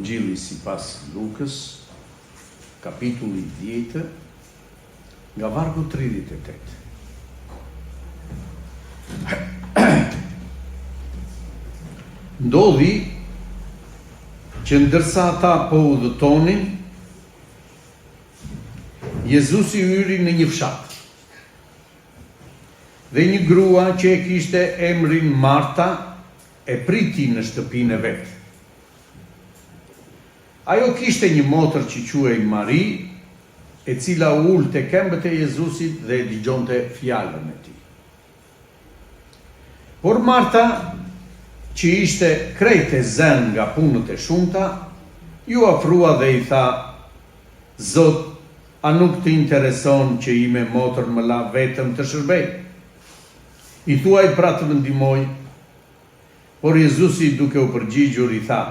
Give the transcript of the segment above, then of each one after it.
Ungjilli sipas Lukës, kapitulli 10, nga vargu 38. Ndodhi që ndërsa ata po udhëtonin, Jezusi hyri në një fshat. Dhe një grua që e kishte emrin Marta e priti në shtëpinë e vet. Ajo kishte një motër që quhej Mari, e cila u ul te këmbët e Jezusit dhe e dëgjonte fjalën e tij. Por Marta, që ishte krejt e zen nga punët e shumta, ju afrua dhe i tha: Zot, a nuk të intereson që ime motër më la vetëm të shërbej? I thuaj pra të më ndihmoj. Por Jezusi, duke u përgjigjur, i tha: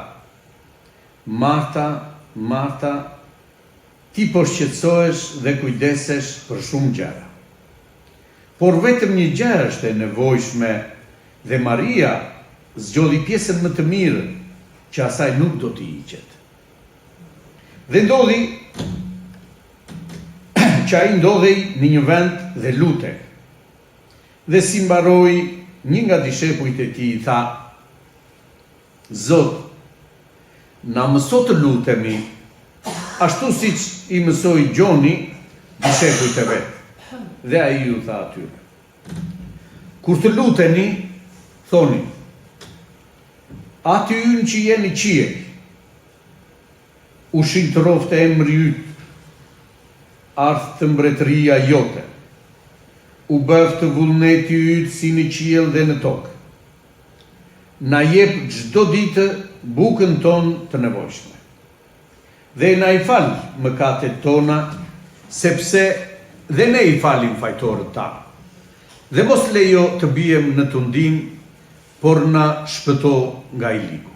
Marta, Marta, ti po shqetësohesh dhe kujdesesh për shumë gjëra. Por vetëm një gjë është e nevojshme, dhe Maria zgjodhi pjesën më të mirë, që asaj nuk do t'i hiqet. Dhe ndodhi që ai ndodhej në një vend dhe lutej. Dhe si mbaroi, një nga dishepujt e tij i tha: Zot, na mëso të lutemi, ashtu siç i mësoi Gjoni dishepujt e vet. Dhe ai ju tha atyre: Kur të luteni, thoni: Aty ynë që je në qiell, u shintërofte emri yt, ardh të mbretëria jote, u bëf të vullneti yt si në qiell dhe në tokë. Na jep çdo ditë bukën tonë të nevojshme. Dhe na i fal mëkatet tona, sepse dhe ne i falim fajtorët tanë. Dhe mos lejo të bijem në tundim, por na shpëto nga i ligu.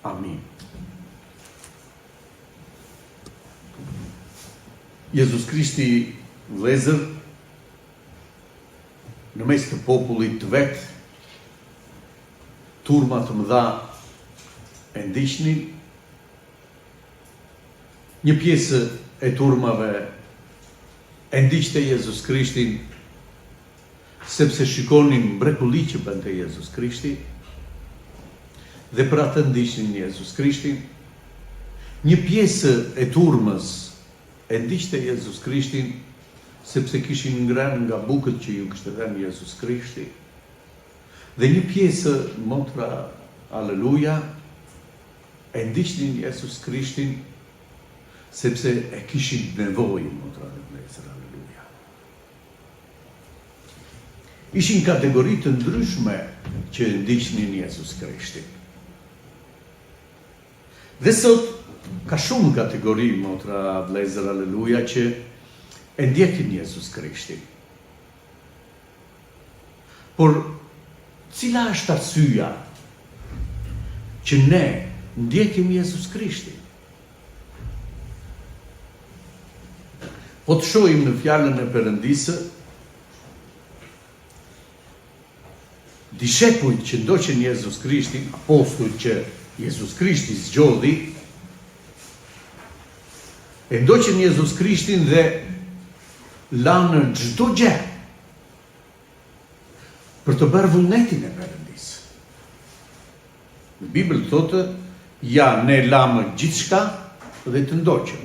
Amin. Jezus Krishti, vëllezër, në mes të popullit të vet, turma të mëdha e ndiqnin. Një pjesë e turmave e ndiqte Jezus Krishtin, sepse shikonin mrekulli që bënte Jezus Krishti, dhe për atë ndiqnin Jezus Krishtin. Një pjesë e turmës e ndiqte Jezus Krishtin, sepse kishin ngrënë nga bukët që ju kishte dhënë Jezus Krishti. Dhe një pjesë, motra, aleluja, e ndiqnin Jezus Krishtin, sepse e kishin nevojë, motra dhe vëllezër, aleluja. Ishin kategori të ndryshme që ndiqnin Jezus Krishtin. Dhe sot ka shumë kategori, motra, vëllezër, aleluja, që e ndjekin Jezus Krishtin. Por cila është arsyeja që ne ndjekim Jezus Krishtin? Po të shohim në fjalën e Perëndisë, dishepujt që ndoqën Jezus Krishtin, apostujt që Jezus Krishti zgjodhi, e ndoqën Jezus Krishtin dhe lanë çdo gjë për të bërë vullnetin e Perëndisë. Në Bibël thotë: ja, ne lamë gjithçka dhe të ndoqëm.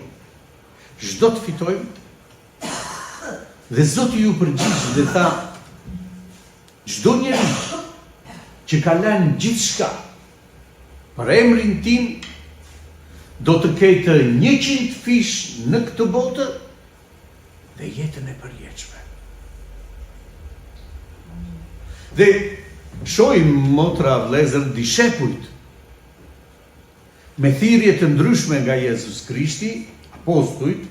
Çdo të fitojmë. Dhe Zoti ju përgjigj dhe tha: çdo njeri që ka lënë gjithçka për emrin tim, do të ketë 100 fish në këtë botë dhe jetën e përjetshme. Dhe shohim, motra, vëllezër, dishepujt me thirrje të ndryshme nga Jezus Krishti, apostujt,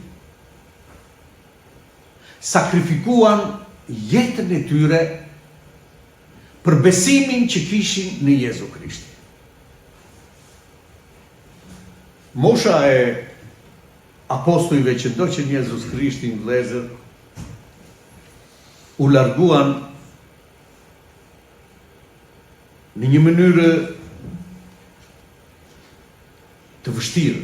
sakrifikuan jetën e tyre për besimin që kishin në Jezu Krishtin. Mosha e apostujve që ndoqën Jezus Krishtin, vëllezër, u larguan në një mënyrë të vështirë.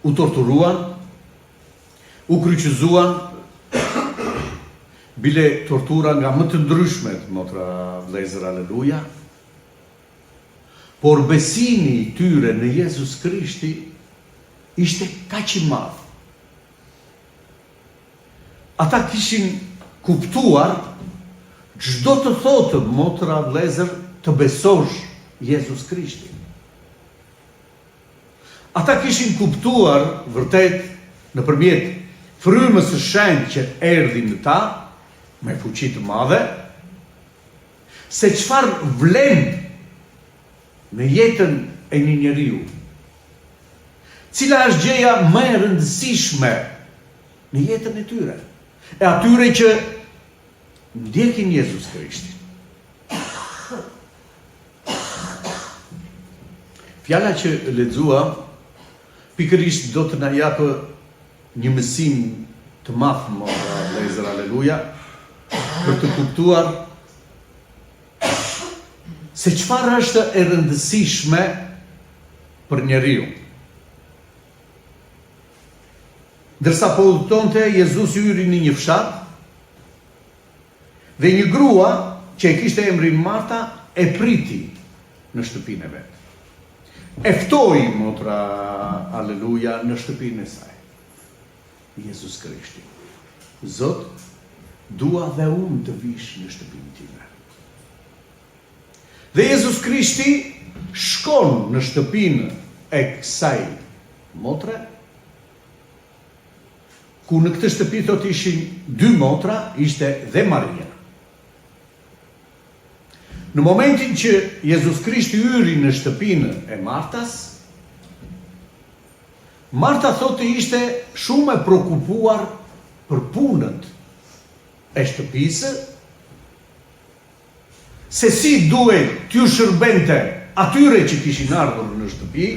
U torturuan, u kryqëzuan, bile tortura nga më të ndryshmet, motra vëllezër, aleluja, por besimi i tyre në Jezus Krishti ishte kaq i madh. Ata kishin kuptuar çdo të thotë, motra vëllezër, të besosh Jezus Krishti. Ata kishin kuptuar vërtet nëpërmjet frymës së shenjtë që erdhi në ta me fuqi të madhe, se çfarë vlen në jetën e një njeriu. Cila është gjëja më e rëndësishme në jetën e tyre? E atyre që ndjekin Jezus Krishtin. Fjala që lexuam pikërisht do të na japë një mësim të madh, motra vëllezër, aleluja, për të kuptuar se çfarë është e rëndësishme për njeriu. Ndërsa po udhëtonte, Jezusi hyri në një fshat dhe një grua që e kishte emrin Marta e priti në shtëpinë e vet. E ftoi, motra, aleluja, në shtëpinë e saj. Jezus Krishti: Zot, dua dhe unë të vish në shtëpinë time. Dhe Jezus Krishti shkon në shtëpinë e kësaj motre, ku në këtë shtëpi thot ishin 2 motra, ishte dhe Maria. Në momentin që Jezus Krishti hyri në shtëpinë e Martas, Marta thotë ishte shumë e prekupuar për punët e shtëpisë, se si duhet t'ju shërbente atyre që kishin ardhur në shtëpi,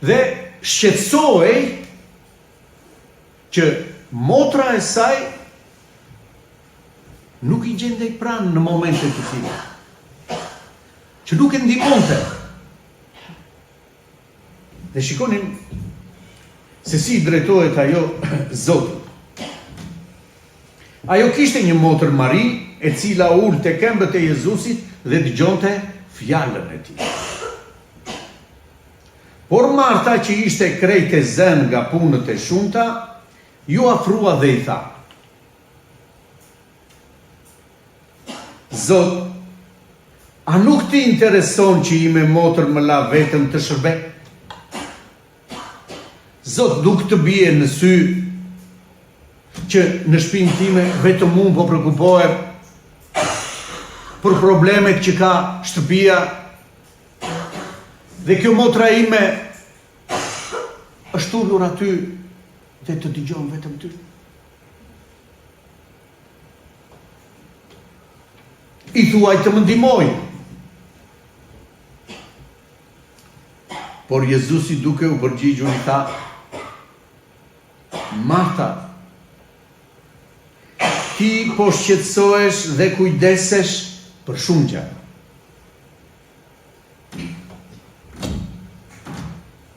dhe shqetësohej që motra e saj nuk i gjendej pranë në momente të tilla, që nuk e ndihmonte. Dhe shikonin se si drejtohet ajo Zotit. Ajo kishte një motër Mari, e cila ul te këmbët e Jezusit dhe dëgjonte fjalën e tij. Por Marta, që ishte krejt e zënë nga punët e shumta, ju afrua dhe i tha: Zot, a nuk ti intereson që ime motër më la vetëm të shërbej? Zot, nuk të bie në sy që në shtëpinë time vetëm unë po prekupohem për problemet që ka shtëpia, dhe kjo motra ime është ulur aty dhe të dëgjon vetëm ty? I thuaj të më ndihmoj. Por Jezusi duke u përgjigjur i tha: Marta, ti po shqetësohesh dhe kujdesesh për shumë gjëra.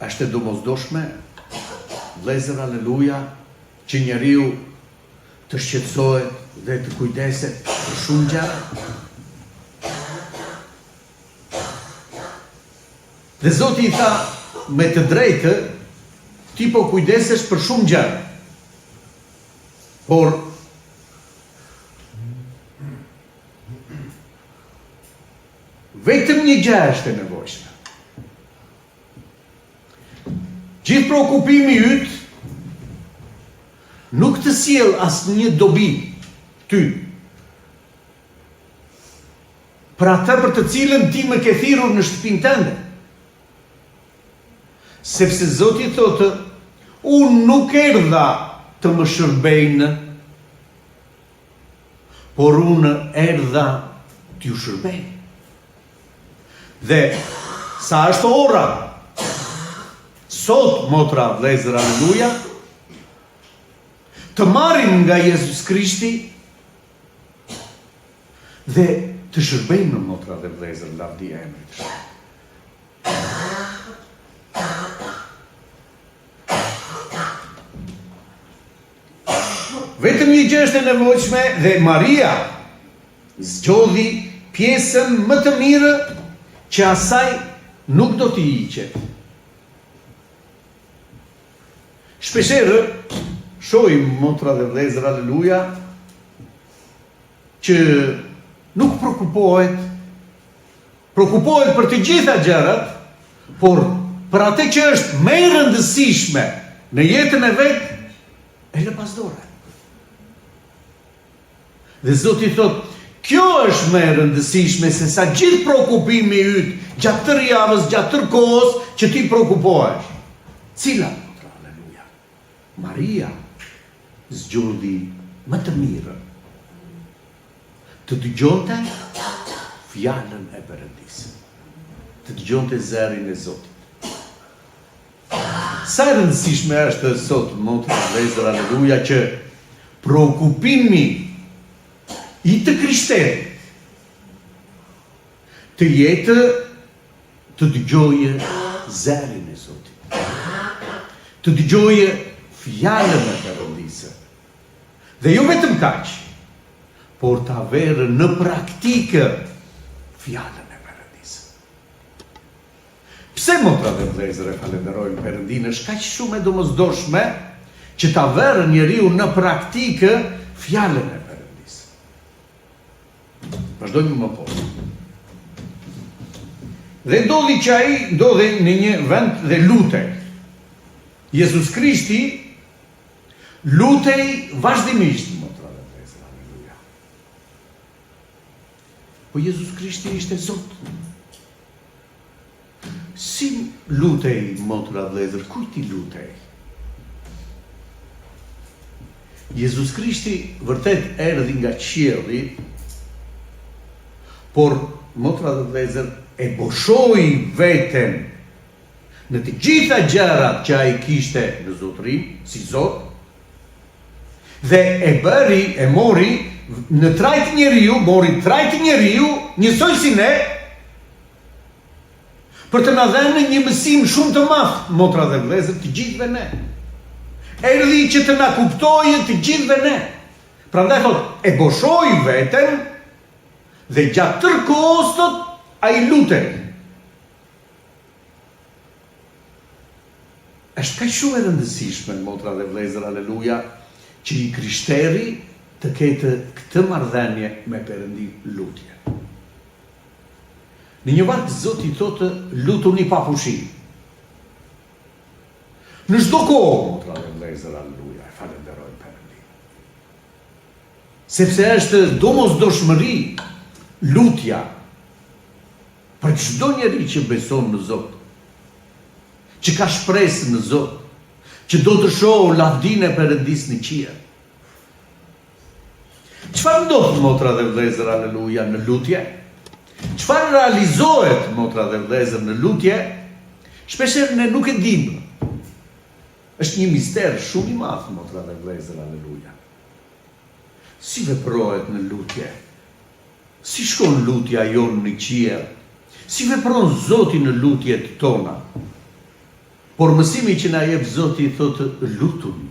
Është e domosdoshme, vëllezër, aleluja, që njeriu të shqetësohet dhe të kujdeset për shumë gjëra? Dhe Zoti i tha me të drejtë: ti po kujdesesh për shumë gjëra, por vetëm një gjë është e nevojshme. Gjithë shqetësimi yt nuk të sjell asnjë dobi ty, për atë për të cilën ti më ke thirrur në shtëpinë tënde. Sepse Zoti thotë: unë nuk erdha të më shërbejnë, por unë erdha t'ju shërbej. Dhe sa është ora sot, motra, vëllezër, aleluja, të marrim nga Jezus Krishti dhe të shërbejmë, motra dhe vëllezër, lavdia e emrit. vetëm një gjë është e nevojshme dhe Maria zgjodhi pjesën më të mirë që asaj nuk do t'i hiqet. Shpeshherë shohim motra dhe vëllezër, aleluja, që nuk prekupohet për të gjitha gjërat, por për atë që është më e rëndësishme në jetën e vet, e lë pas dore. Dhe Zoti thot, kjo është më e rëndësishme se sa gjithë prekupimi yt gjatë tërë javës, gjatë tërë kohës që ti prekupohesh. Cila? Aleluja. Maria zgjodhi më të mirën. Të dëgjonte fjalën e Perëndis. Të dëgjonte zërin e Zotit. Sa e rëndësishme është sot, motra dhe vëllezër, aleluja, që prekupimi i të krishterit të jetë të dëgjoje zërin e Zotit. Të dëgjoje fjalën e Perëndisë. Dhe jo vetëm kaq, por ta verë në praktikë fjalën e Perëndisë. Pse motra dhe vëllezër e falenderojnë Perëndinë, është kaq shumë e domosdoshme që ta verë njeriu në praktikë fjalën e Perëndisë. Vazhdojmë më poshtë. Dhe ndodhi që ai ndodhi në një vend dhe lutej. Jezus Krishti lutej vazhdimisht, motra dhe vëllezër, aleluja. Po Jezus Krishti ishte Zot. Si lutej, motra dhe vëllezër, kujt i lutej? Jezus Krishti vërtet erdhi nga qielli, por motra dhe vëllezër e boshoi veten në të gjitha gjërat që ai kishte në zotëri, si Zot, dhe e bëri, e mori në trajt njeriu, mori trajt njeriu, njësoj si ne, për të na dhënë një mësim shumë të madh, motra dhe vëllezër, të gjithëve ne. Erdhi që të na kuptojë të gjithëve ne. Prandaj thot, e boshoi veten dhe gjatë tërë kohës thot, ai lutej. Është kaq shumë e rëndësishme, motra dhe vëllezër, aleluja, që i krishteri të ketë këtë marrëdhënie me Perëndin, lutje. Në një varg Zoti thotë, lutuni pa pushim. Në çdo kohë, motra dhe vëllezër, aleluja, e falenderojmë Perëndin. Sepse është domosdoshmëri lutja për çdo njeri që beson në Zot, që ka shpresë në Zot, që do të shohë lavdinë e Perëndis në qiell. Çfarë ndodh, motra dhe vëllezër, aleluja, në lutje? Çfarë realizohet, motra dhe vëllezër, në lutje? Shpeshherë ne nuk e dimë. Është një mister shumë i madh, motra dhe vëllezër, aleluja. Si veprohet në lutje? Si shkon lutja jonë në qiell? Si vepron Zoti në lutjet tona? Por mësimi që na jep Zoti thotë lutuni,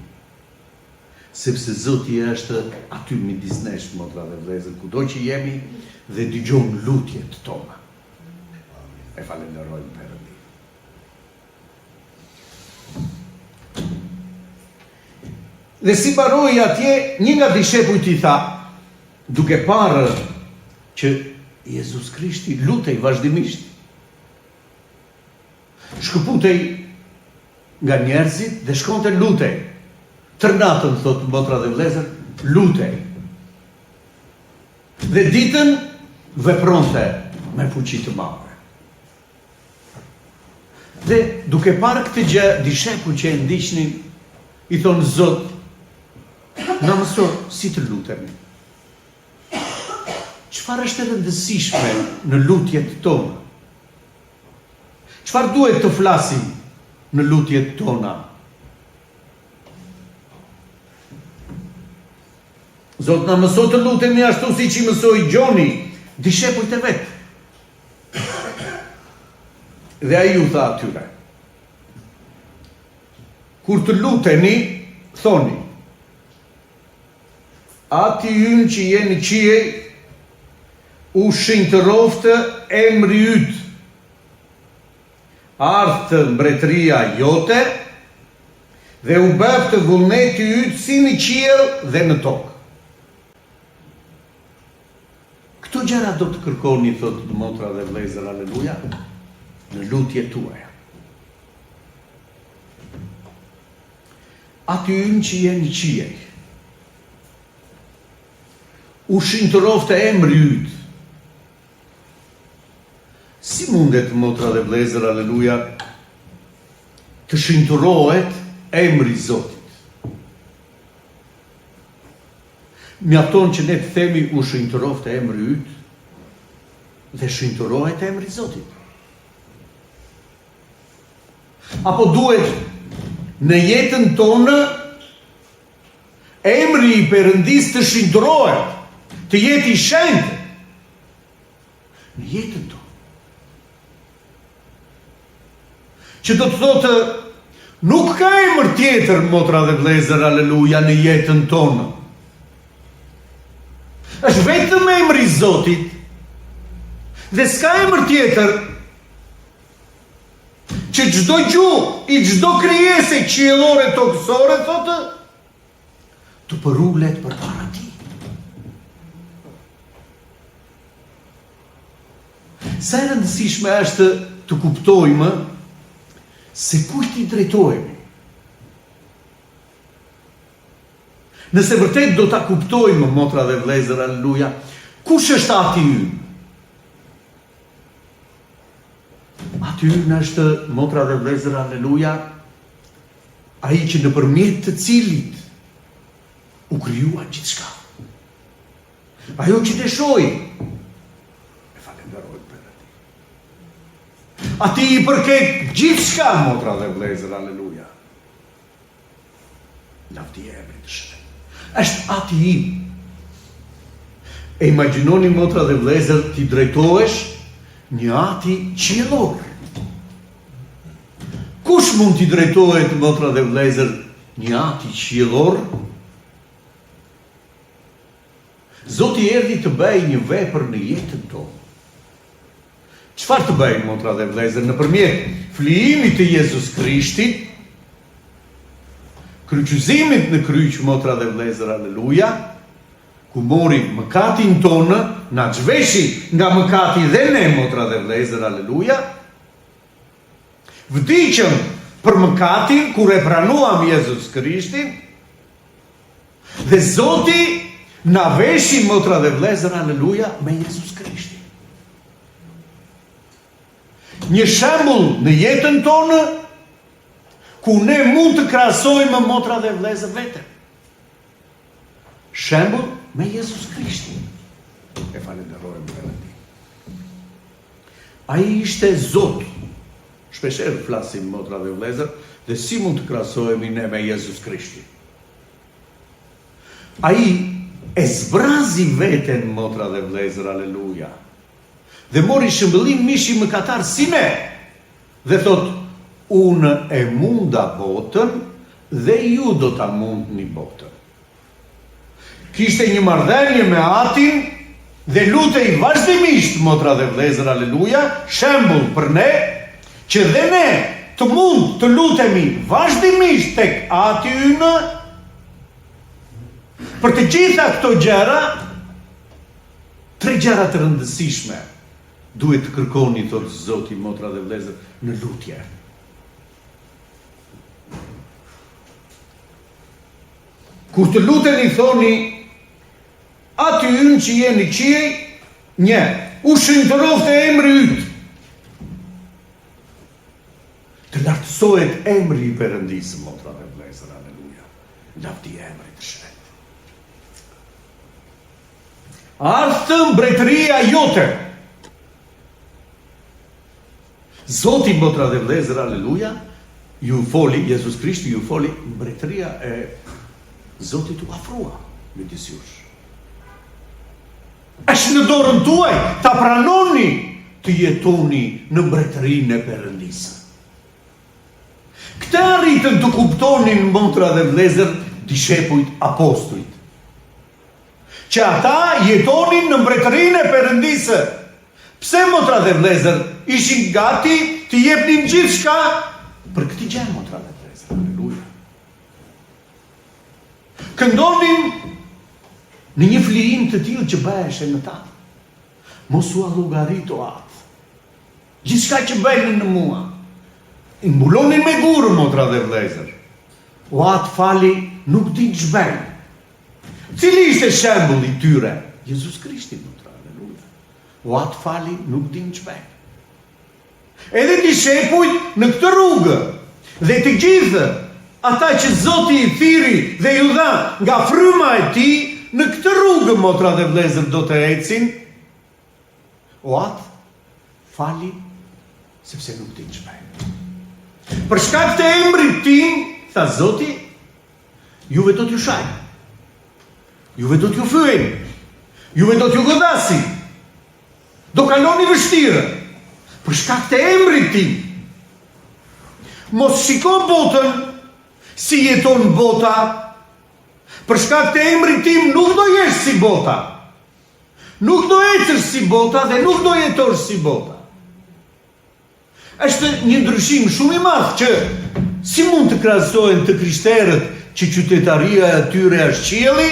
sepse Zoti është aty midis nesh, motra dhe vëllezër, kudo që jemi dhe dëgjon lutjet tona. E falenderojmë Perëndin. Dhe si mbaroi atje, një nga dishepujt i tha, duke parë që Jezus Krishti lutej vazhdimisht, shkëputej nga njerëzit dhe shkonte lutej. Tër natën, thot motra dhe vëllezër, lutej. Dhe ditën vepronte me fuqi të madhe. Dhe duke parë këtë gjë, dishepujt që e ndiqnin i thonë, Zot, na mëso si të lutemi. Çfarë është e rëndësishme në lutjet tona? Çfarë duhet të flasim në lutjet tona? Zot na mëso të lutemi ashtu siç i mësoi Gjoni, dishepujt e vet. Dhe ai u tha atyre, kur të luteni, thoni, Ati ynë që jeni qiej, u shinjtëroftë emri yt. Ardhë mbretëria jote dhe u bëftë vullneti yt si në qiell dhe në tokë. Këto gjëra do të kërkoni, thotë motra dhe vëllezër, aleluja, në lutjet tuaja. Ati ynë që jeni qiej, u shinjtëroftë emri yt. Si mundet, motra dhe vëllezër, aleluja, të shinjtërohet emri i Zotit? Mjafton që ne të themi u shinjtëroftë emri yt dhe shinjtërohet emri i Zotit. Apo duhet në jetën tonë emri i Perëndis të shinjtërohet, të jetë i shenjtë në jetën tonë? Që do të thotë, nuk ka emër tjetër, motra dhe vëllezër, aleluja, në jetën tonë. Është vetëm emri i Zotit, dhe s'ka emër tjetër që çdo gjuhë i çdo krijese qiellore tokësore, thotë, të përulet përpara Tij. Sa e rëndësishme është të kuptojmë se kujt i drejtohemi. Nëse vërtet do ta kuptojmë, motra dhe vëllezër, aleluja, kush është Ati ynë? Ati ynë është, motra dhe vëllezër, aleluja, ai që nëpërmjet të cilit u krijua gjithçka. Ajo që ne shohim, e falenderojmë për atë. Ati i përket gjithçka, motra dhe vëllezër, aleluja. Lavdi e emrit të shëndet. Është Ati i. E imagjinoni, motra dhe vëllezër, ti drejtohesh një Ati qiellor. Kush mund t'i drejtohet, motra dhe vëllezër, një Ati qiellor? Zoti erdhi të bëjë një vepër në jetën tonë. Çfarë të bëjë, motra dhe vëllezër, nëpërmjet flijimit të Jezus Krishtit, kryqëzimit në kryq, motra dhe vëllezër, aleluja, ku mori mëkatin tonë, na zhveshi nga mëkati dhe ne, motra dhe vëllezër, aleluja, vdiqëm për mëkatin kur e pranuam Jezus Krishtin, dhe Zoti na veshi, motra dhe vëllezër, aleluja, me Jezus Krishtin. Një shembull në jetën tonë, ku ne mund të krahasojmë, motra dhe vëllezër, veten. Shembull me Jezus Krishtin. E falenderojmë për atë. Ai ishte Zot. Shpeshherë flasim, motra dhe vëllezër, dhe si mund të krahasohemi ne me Jezus Krishtin. Ai e zbrazi veten, motra dhe vëllezër, aleluja, dhe mori shëmbëllim mishi mëkatar si ne, dhe thot, unë e munda botën dhe ju do ta mundni botën. Kishte një marrëdhënie me Atin dhe lutej vazhdimisht, motra dhe vëllezër, aleluja, shembull për ne, që dhe ne të mund të lutemi vazhdimisht tek Ati ynë. Për të gjitha këto gjëra, tre gjëra të rëndësishme duhet të kërkoni, thotë Zoti, motra dhe vëllezër, në lutje. Kur të luteni, thoni, Ati ynë që jeni qiej, një, u shinjtëroftë emri yt. Të lartësohet emri i Perëndisë, motra dhe vëllezër, aleluja. Lavdi e emrit të shëndet. Ardhë mbretëria jote. Zoti, motra dhe vëllezër, aleluja, ju foli, Jezus Krishti ju foli, mbretëria e Zotit u afrua midis jush. Është në dorën tuaj ta pranoni të jetoni në mbretërinë e Perëndisë. Këtë arritën të kuptonin, motra dhe vëllezër, dishepujt apostujt. që ata jetonin në mbretërinë e Perëndisë. Pse motra dhe vëllezër ishin gati të jepnin gjithçka për këtë gjë, motra dhe vëllezër. Aleluja. Këndonin në një flijim të tillë që bëheshe në ta. Mos u llogarit o atë. Gjithçka që bënin në mua, i mbulonin me gurë, motra dhe vëllezër. O atë fali nuk di ç'bën. Cili ishte shembulli i tyre? Jezus Krishti, motra, aleluja. O atë fali nuk din ç'bën. Edhe dishepujt në këtë rrugë dhe të gjithë ata që Zoti i thiri dhe ju dha nga fryma e tij, në këtë rrugë, motra dhe vëllezër, do të ecin. O atë fali sepse nuk din ç'bën. Për shkak të emrit tim, tha Zoti, juve do t'ju shajnë. Juve do t'ju fyejnë. Juve do t'ju godasin. Do kaloni vështirë. Për shkak të emrit tim. Mos shiko botën si jeton bota. Për shkak të emrit tim nuk do jesh si bota. Nuk do ecësh si bota dhe nuk do jetosh si bota. Është një ndryshim shumë i madh që si mund të krahasohen të krishterët që qytetaria e tyre është qielli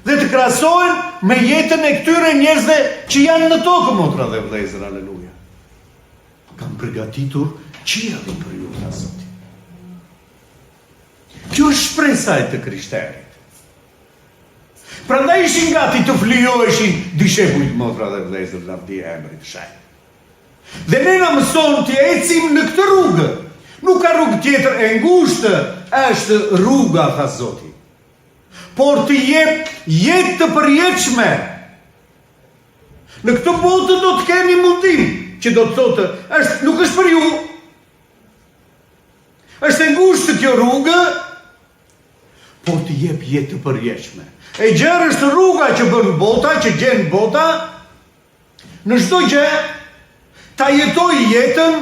dhe të krahasohen me jetën e këtyre njerëzve që janë në tokë, motra dhe vëllezër, aleluja. Kam përgatitur qiellin për ju, tha Zoti. Kjo është shpresa e të krishterit. Prandaj ishin gati të flijoheshin dishepujt, motra dhe vëllezër, lavdi e emrit shaj. Dhe ne na mëson të ecim në këtë rrugë. Nuk ka rrugë tjetër e ngushtë, është rruga, tha Zoti. Por të jep jetë të përjetshme. Në këtë botë do të keni mundim, që do të thotë, nuk është për ju. Është e ngushtë kjo rrugë, por të jep jetë të përjetshme. E gjerë është rruga që bën bota, që gjen bota, në çdo gjë, ta jetoj jetën,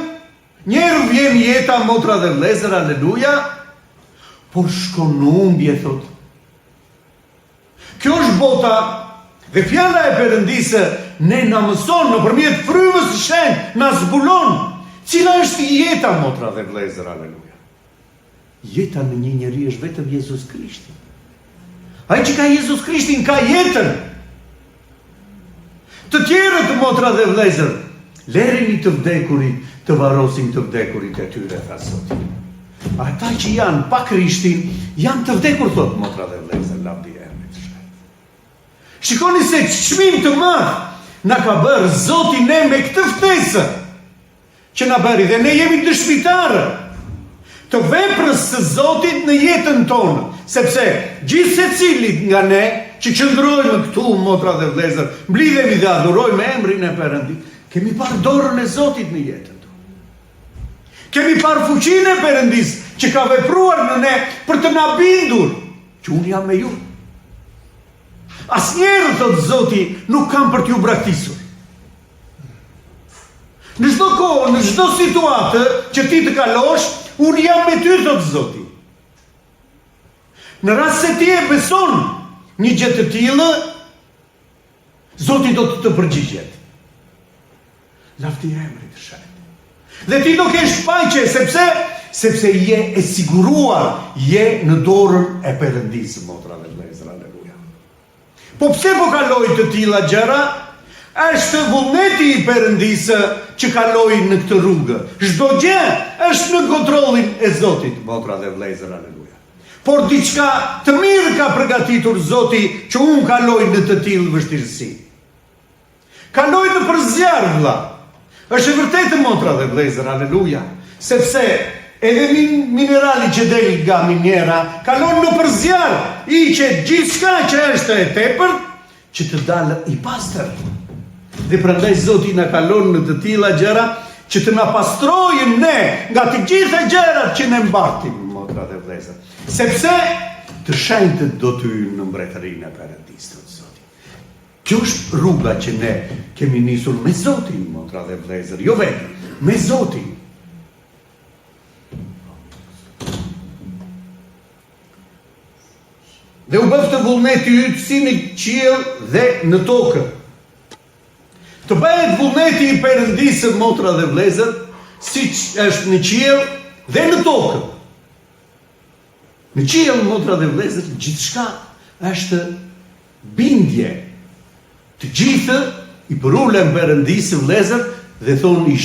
njerë vjen jeta, motra dhe vëllezër, aleluja, por shkon në humbje, thot. Kjo është bota, dhe fjala e Perëndisë ne na mëson nëpërmjet frymës së shenjtë, na zbulon cila është jeta, motra dhe vëllezër, aleluja. Jeta në një njeri është vetëm Jezus Krishti. Ai që ka Jezus Krishtin ka jetën. Të tjerët, motra dhe vëllezër, lerini të vdekurit të varrosin të vdekurit e tyre, tha Zoti. Ata që janë pa Krishtin, janë të vdekur, thot, motra dhe vëllezër, lavdi e emrit shaj. Shikoni se çmim të madh na ka bërë Zoti ne me këtë ftesë që na bëri, dhe ne jemi dëshmitarë të veprës së Zotit në jetën tonë, sepse gjithë secili nga ne që qëndrojmë këtu, motra dhe vëllezër, mblidhemi dhe adhurojmë emrin e Perëndisë, kemi parë dorën e Zotit në jetën tonë. Kemi parë fuqinë e Perëndisë që ka vepruar në ne për të na bindur që unë jam me ju. Asnjëherë, thot Zoti, nuk kam për t'ju braktisur. Në çdo kohë, në çdo situatë që ti të kalosh, unë jam me ty, thot Zoti. Në rast se ti e beson një gjë të tillë, Zoti do të përgjigjet. Lavdi e emrit të shenjtë. Dhe ti do kesh paqe, sepse je e siguruar, je në dorën e Perëndisë, motra dhe vëllezër, aleluja. Po pse po kaloj të tilla gjëra? Është vullneti i Perëndisë që kaloi në këtë rrugë. Çdo gjë është në kontrollin e Zotit, motra dhe vëllezër, aleluja. Por diçka të mirë ka përgatitur Zoti që unë kaloj në të tillë vështirësi. Kaloj në përzjarr, vëlla. Është e vërtetë, motra dhe vëllezër, aleluja, sepse edhe minerali që del nga minjera kalon në përzjarr, hiqet gjithçka që është e tepërt që të dalë i pastër. Dhe prandaj Zoti na kalon në të tilla gjëra që të na pastrojnë ne nga të gjitha gjërat që ne mbartim, motra dhe vëllezër. Sepse të shenjtët do të hyjnë në mbretërinë e Perëndisë, thot Zoti. Kjo është rruga që ne kemi nisur me Zotin, motra dhe vëllezër, jo vetëm, me Zotin. Dhe u bëftë vullneti ytë si në qiell dhe në tokë. Të bëhet vullneti i Perëndisë, motra dhe vëllezër, siç është në qiell dhe në tokë. Në qiell, motra dhe vëllezër, gjithçka është bindje. Të gjithë i përulen Perëndisë, vëllezër, dhe thonë i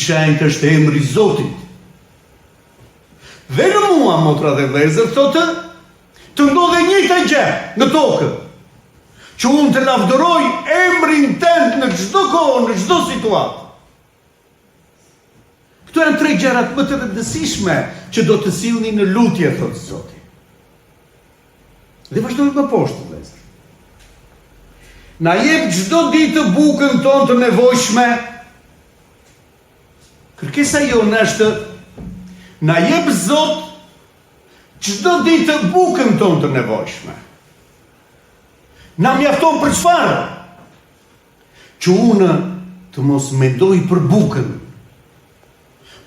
shenjtë është emri i Zotit. Dhe në mua, motra dhe vëllezër, thotë, të ndodhe njëjta gjë në tokë, që unë të lavdëroj emrin tënd në çdo kohë, në çdo situatë. Këto janë 3 gjërat më të rëndësishme që do të sillni në lutje, thotë Zoti. Dhe vazhdojmë më poshtë, vëllezër. Na jep çdo ditë bukën tonë të nevojshme. Kërkesa jonë është na jep Zot çdo ditë bukën tonë të nevojshme. Na mjafton për çfarë? Që unë të mos mendoj për bukën,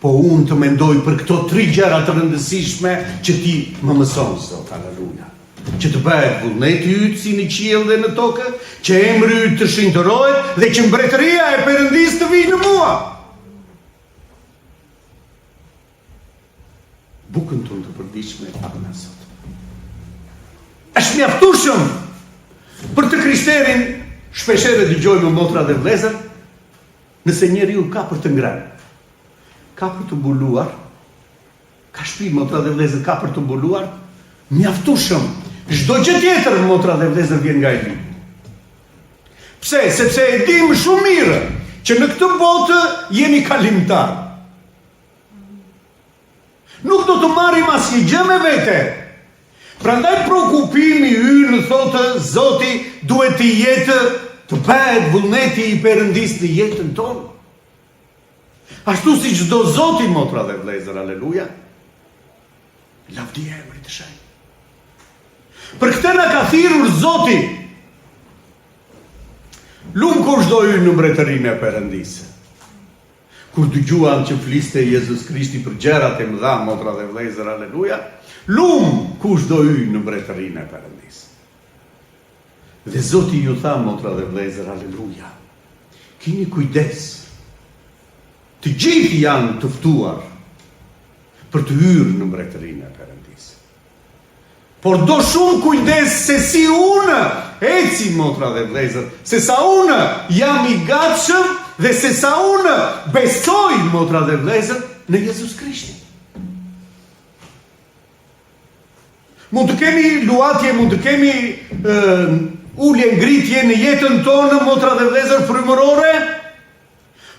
po unë të mendoj për këto 3 gjëra të rëndësishme që ti më mëson, Zot, haleluja. Që të bëhet vullneti yt si në qiell dhe në tokë, që emri yt të shinjtërohet dhe që mbretëria e Perëndisë të vijë në mua. Bukën tonë të përditshme apo na Zot. Është mjaftueshëm për të krishterën, shpeshherë dëgjojmë motra dhe vëllezër, nëse njeriu ka për të ngrënë, ka për të mbuluar, ka shtëpi, motra dhe vëllezër, ka për të mbuluar, mjaftueshëm. Çdo gjë tjetër, motra dhe vëllezër, vjen nga ai. Pse? Sepse e dim shumë mirë që në këtë botë jemi kalimtar. Nuk do të marrim asnjë gjë me vete. Prandaj shqetësimi ynë, thotë Zoti, duhet të jetë të bëhet vullneti i Perëndisë në jetën tonë. Ashtu si çdo Zoti, motra dhe vëllezër, aleluja. Lavdi emri të shenjtë. Për këtë na ka thirrur Zoti. Lum kushdo hyn në mbretërinë e Perëndisë. Kur dëgjuan që fliste Jezus Krishti për gjërat e mëdha, motra dhe vëllezër, aleluja, lum kushdo hyn në mbretërinë e Perëndisë. Dhe Zoti ju tha, motra dhe vëllezër, aleluja, keni kujdes. Të gjithë janë të ftuar për të hyrë në mbretërinë e Perëndisë. Por do shumë kujdes se si unë eci, motra dhe vëllezër, se sa unë jam i gatshëm dhe se sa unë besoj, motra dhe vëllezër, në Jezus Krishtin. Mund të kemi luatje, mund të kemi ulje ngritje në jetën tonë, motra dhe vëllezër, frymërore,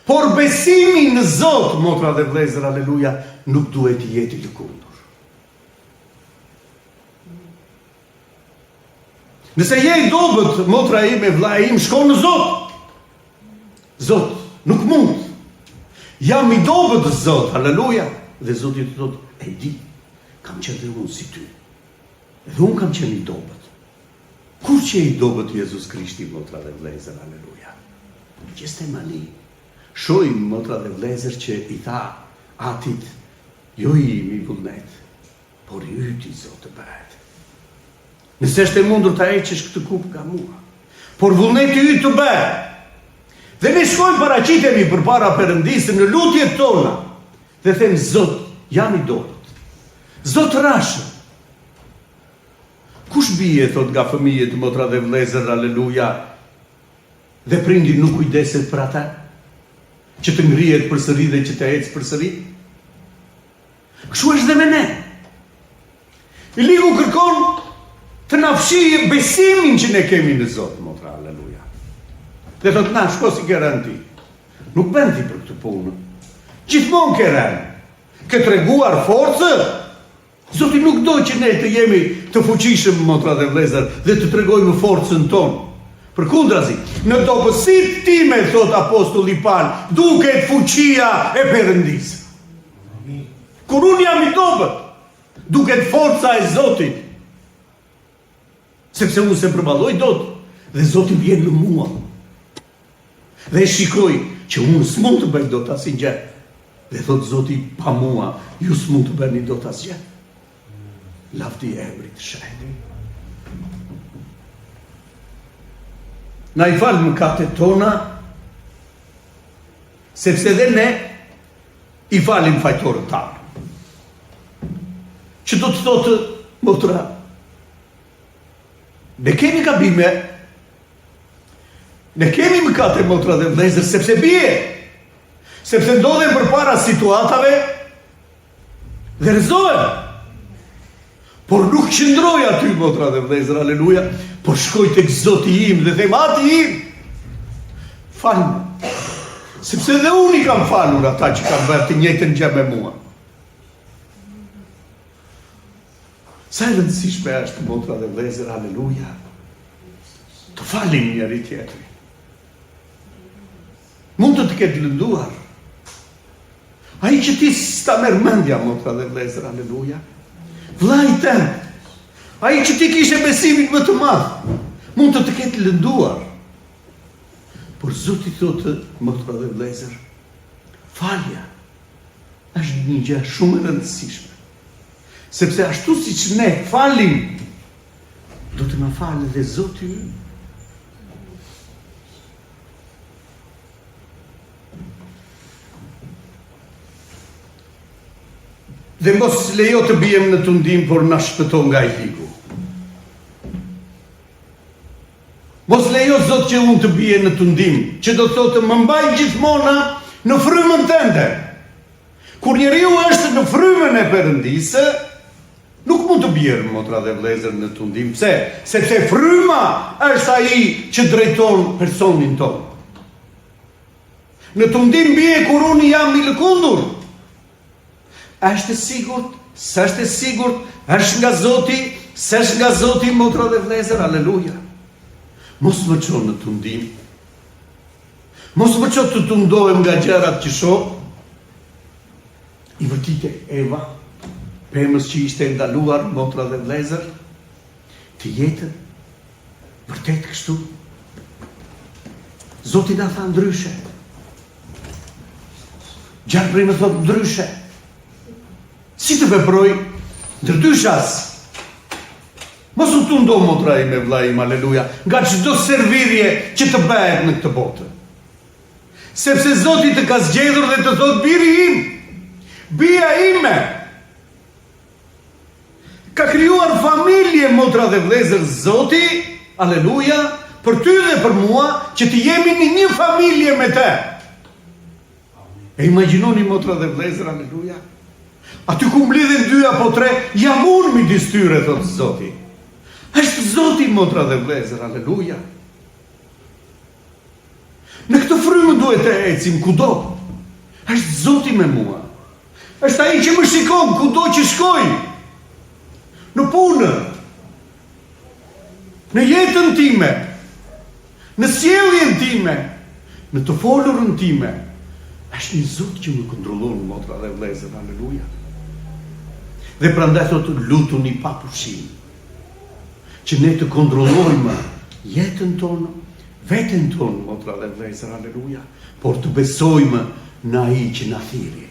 por besimi në Zot, motra dhe vëllezër, aleluja, nuk duhet të jetë i lëkundur. Nëse je i dobët, motra ime, vlla im, shko në Zot. Zot, nuk mund. Jam i dobët, Zot, haleluja. Dhe Zoti të thotë, e di, kam qenë dhe unë si ty. Dhe unë kam qenë i dobët. Kur që e i dobët Jezus Krishti, motra dhe vëllezër, haleluja? Gjestemani. Shojmë, motra dhe vëllezër, që i tha atit, jo i imi vullnet, por i yti, Zot, të bëhet. Nëse është e mundur ta heqësh këtë kupë nga mua, por vullneti yt të bëhet. Dhe ne shkojmë paraqitemi përpara Perëndisë në lutjet tona dhe them, Zot, jam i dobët. Zot rashë. Kush bie, thot, nga fëmijët, motra dhe vëllezër, aleluja, dhe prindi nuk kujdeset për ata, që të ngrihet përsëri dhe që të ecë përsëri? Kështu është dhe me ne. I ligu kërkon të na fshijë besimin që ne kemi në Zot, motra, aleluja. Dhe thot, na, shko si ke rënë ti. Nuk bën ti për këtë punë. Gjithmonë ke rënë. Ke treguar forcë. Zoti nuk do që ne të jemi të fuqishëm, motra dhe vëllezër, dhe të tregojmë forcën tonë. Përkundrazi, në dobësitë time, thot apostulli Paul, duket fuqia e Perëndisë. Kur unë jam i dobët, duket forca e Zotit. Sepse unë se përballoj dot, dhe Zoti vjen në mua. Dhe shikoj që unë s'mund të bëj dot asnjë gjë. Dhe thot Zoti, pa mua, ju s'mund të bëni dot asgjë. lavdi emrit shenjtë. Na I falë mëkatet tona, sepse dhe ne I falim fajtorët tanë. Që do të thotë, motra, ne kemi gabime, ne kemi mëkate, motra dhe vëllezër, sepse bie, sepse ndodhen përpara situatave dhe rrezohen. Por nuk qëndroj aty, motra dhe vëllezër, aleluja, por shkoj tek Zoti im dhe them, Ati im, falë, sepse dhe unë I kam falur ata që kam bërë të njëjtën gjë me mua. Sa e rëndësishme është, motra dhe vëllezër, aleluja, të falim njëri tjetrin. Mund të ketë lënduar. Ai që ti s'ta merr mendja, motra dhe vëllezër, aleluja, vllai tënd, ai që ti kishe besimin më të madh, mund të ketë lënduar. Por Zoti thotë, motra dhe vëllezër, falja është një gjë shumë e rëndësishme. Sepse ashtu siç ne falim, do të na falë dhe Zoti ynë. Dhe mos lejo të bijem në tundim, por na shpëton nga I hiku. Mos lejo, Zot, që unë të bije në tundim, që do thotë më mbaj gjithmona në frymën tënde. Kur njeriu është në frymën e Perëndisë, nuk mund të bjerë, motra dhe vëllezër, në tundim. Pse? Sepse fryma është ai që drejton personin tonë. Në tundim bie kur unë jam I lëkundur. Është sigurt, s'është sigurt, është nga Zoti, s'është nga Zoti, motra dhe vëllezër, aleluja. Mos më çon në tundim. Mos më çon të tundohem nga gjërat që shoh. I vërtite Eva, pemës që ishte ndaluar, motra dhe vëllezër, të jetën vërtet kështu. Zoti na tha ndryshe. Gjatë prej më thot ndryshe. Si të veproj? Ndërdyshas. Mos u tundo, motra ime, vlla im, aleluja, nga çdo servirje që të bëhet në këtë botë. Sepse Zoti të ka zgjedhur dhe të thot, biri im, bia ime, ka krijuar familje, motra dhe vëllezër, Zoti, aleluja, për ty dhe për mua, që të jemi në një familje me te. E imagjinoni, motra dhe vëllezër, aleluja, aty ku mblidhen 2 apo 3, jam unë midis tyre, thot Zoti. Është Zoti, motra dhe vëllezër, aleluja. Në këtë frymë duhet të ecim kudo. Është Zoti me mua. Është ai që më shikon kudo që shkoj. Në punë, në jetën time, në sjelljen time, në të folurën time. Është një Zot që më kontrollon, motra dhe vëllezër, aleluja. Dhe prandaj thotë, lutuni pa pushim, që ne të kontrollojmë jetën tonë, veten tonë, motra dhe vëllezër, aleluja, por të besojmë në ai që na thirrje.